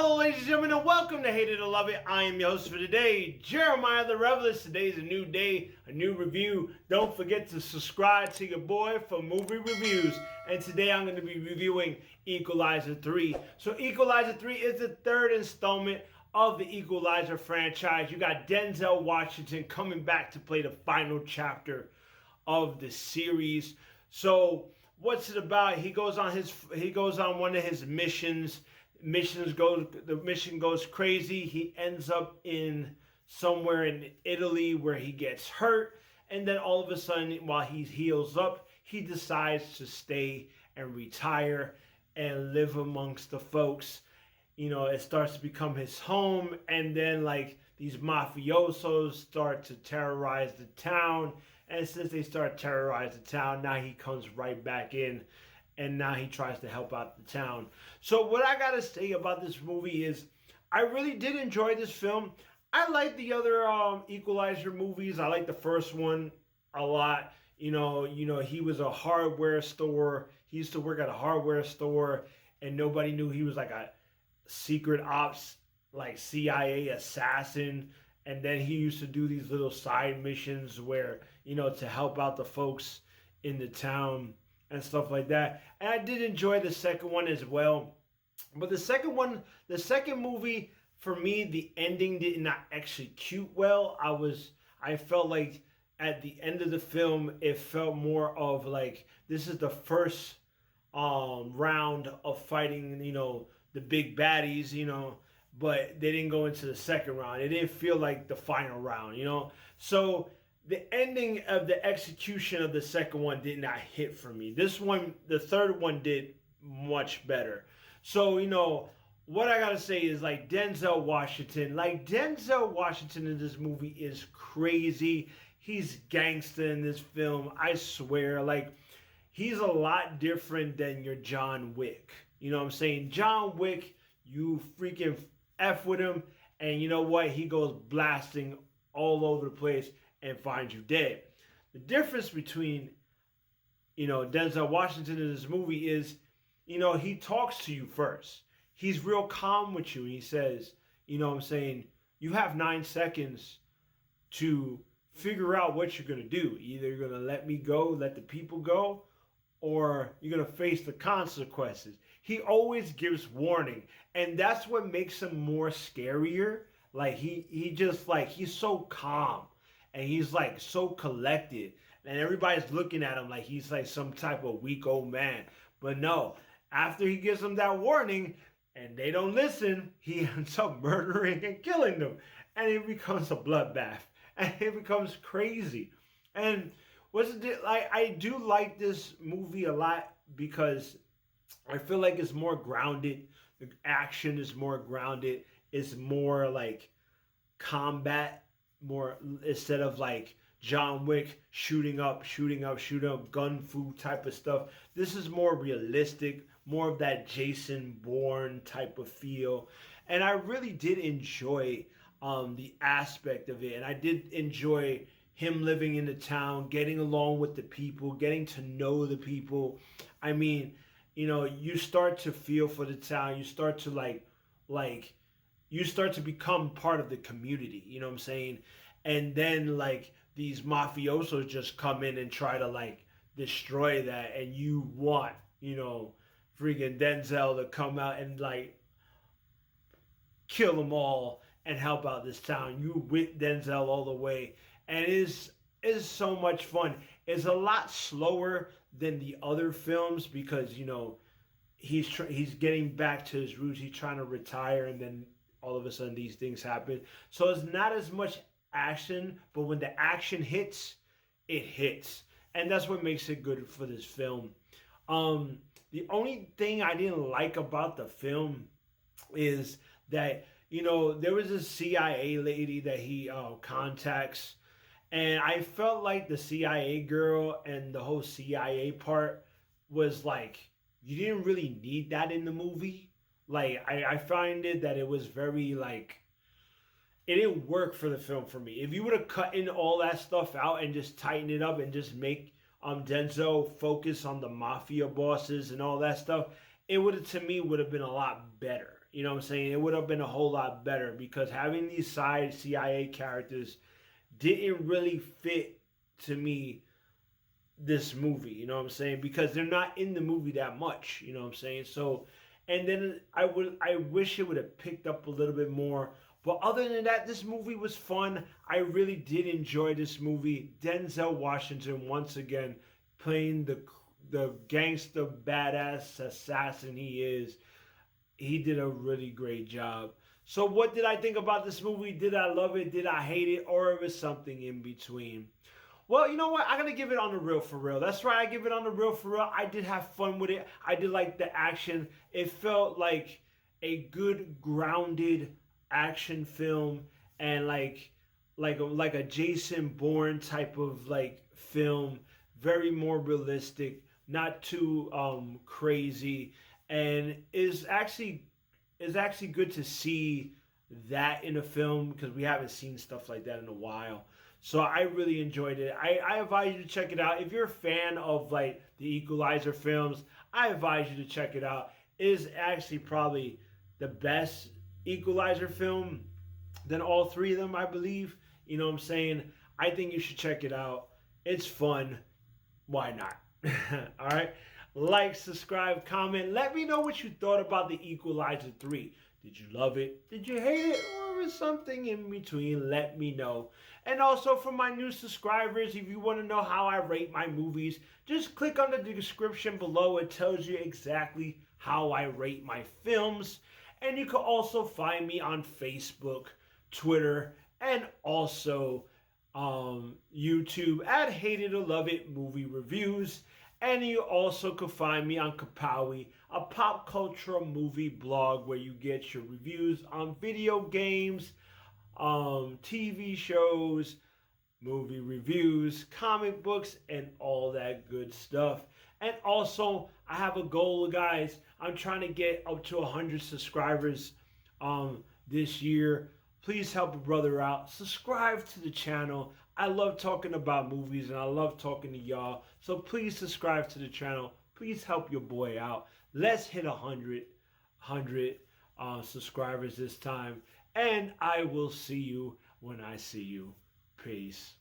Hello, ladies and gentlemen, and welcome to Hate It or Love It. I am your host for today, Jeremiah the Revelist. Today's a new day, a new review. Don't forget to subscribe to your boy for movie reviews. And today I'm going to be reviewing Equalizer 3. So Equalizer 3 is the third installment of the Equalizer franchise. You got Denzel Washington coming back to play the final chapter of the series. So what's it about? He goes on one of his missions. The mission goes crazy. He ends up in somewhere in Italy where he gets hurt, and then all of a sudden, while he heals up, he decides to stay and retire and live amongst the folks. You know, it starts to become his home, and then like these mafiosos start to terrorize the town, and since they start to terrorize the town, now he comes right back in, and now he tries to help out the town. So what I gotta say about this movie is I really did enjoy this film. I like the other Equalizer movies. I like the first one a lot. You know, he was a hardware store. He used to work at a hardware store, and nobody knew he was like a secret ops, like CIA assassin. And then he used to do these little side missions where, to help out the folks in the town and stuff like that. And I did enjoy the second one as well. But the second movie, for me, the ending did not execute well. I felt like at the end of the film, it felt more of like this is the first round of fighting, the big baddies, but they didn't go into the second round. It didn't feel like the final round. So the ending of the execution of the second one did not hit for me. This one, the third one, did much better. So, what I gotta say is like Denzel Washington. Like Denzel Washington in this movie is crazy. He's gangster in this film. I swear, like he's a lot different than your John Wick. You know what I'm saying? John Wick, you freaking F with him, and you know what? He goes blasting all over the place and finds you dead. The difference between, Denzel Washington in this movie is, he talks to you first. He's real calm with you. And he says, you have 9 seconds to figure out what you're going to do. Either you're going to let me go, let the people go, or you're going to face the consequences. He always gives warning. And that's what makes him more scarier. Like he just like, he's so calm. And he's like so collected, and everybody's looking at him like he's like some type of weak old man. But no, after he gives them that warning and they don't listen, he ends up murdering and killing them. And it becomes a bloodbath. And it becomes crazy. And I do like this movie a lot because I feel like it's more grounded. The action is more grounded. It's more like combat, more instead of like John Wick shooting up, gun fu type of stuff. This is more realistic, more of that Jason Bourne type of feel. And I really did enjoy the aspect of it. And I did enjoy him living in the town, getting along with the people, getting to know the people. I mean, you start to feel for the town. You start to you start to become part of the community, you know what I'm saying? And then like these mafiosos just come in and try to like destroy that, and you want, freaking Denzel to come out and like kill them all and help out this town. You with Denzel all the way. And it is so much fun. It's a lot slower than the other films because, he's getting back to his roots. He's trying to retire, and then all of a sudden these things happen. So it's not as much action, but when the action hits, it hits. And that's what makes it good for this film. The only thing I didn't like about the film is that, there was a CIA lady that he contacts. And I felt like the CIA girl and the whole CIA part was like, you didn't really need that in the movie. Like, I find it that it was very, like, it didn't work for the film for me. If you would have cut in all that stuff out and just tighten it up and just make Denzel focus on the mafia bosses and all that stuff, it would have, to me, would have been a lot better. You know what I'm saying? It would have been a whole lot better because having these side CIA characters didn't really fit to me this movie, you know what I'm saying? Because they're not in the movie that much, you know what I'm saying? So, and then I wish it would have picked up a little bit more. But other than that, this movie was fun. I really did enjoy this movie. Denzel Washington once again playing the gangster badass assassin he is. He did a really great job. So what did I think about this movie? Did I love it? Did I hate it? Or it was something in between? Well, you know what? I'm gonna give it on the real for real. That's right, I give it on the real for real. I did have fun with it. I did like the action. It felt like a good grounded action film and like a Jason Bourne type of like film, very more realistic, not too crazy, and is actually good to see that in a film because we haven't seen stuff like that in a while. So I really enjoyed it. I advise you to check it out. If you're a fan of like the Equalizer films, I advise you to check it out. It is actually probably the best Equalizer film than all three of them, I believe. You know what I'm saying? I think you should check it out. It's fun. Why not? All right. Like, subscribe, comment. Let me know what you thought about the Equalizer 3. Did you love it? Did you hate it? Or was something in between? Let me know. And also for my new subscribers, if you want to know how I rate my movies, just click on the description below. It tells you exactly how I rate my films. And you can also find me on Facebook, Twitter, and also YouTube at Hate It or Love It Movie Reviews. And you also can find me on KerPOWie, a pop culture movie blog where you get your reviews on video games, TV shows, movie reviews, comic books, and all that good stuff. And also, I have a goal, guys. I'm trying to get up to 100 subscribers this year. Please help a brother out. Subscribe to the channel. I love talking about movies and I love talking to y'all. So please subscribe to the channel. Please help your boy out. Let's hit 100 subscribers this time. And I will see you when I see you. Peace.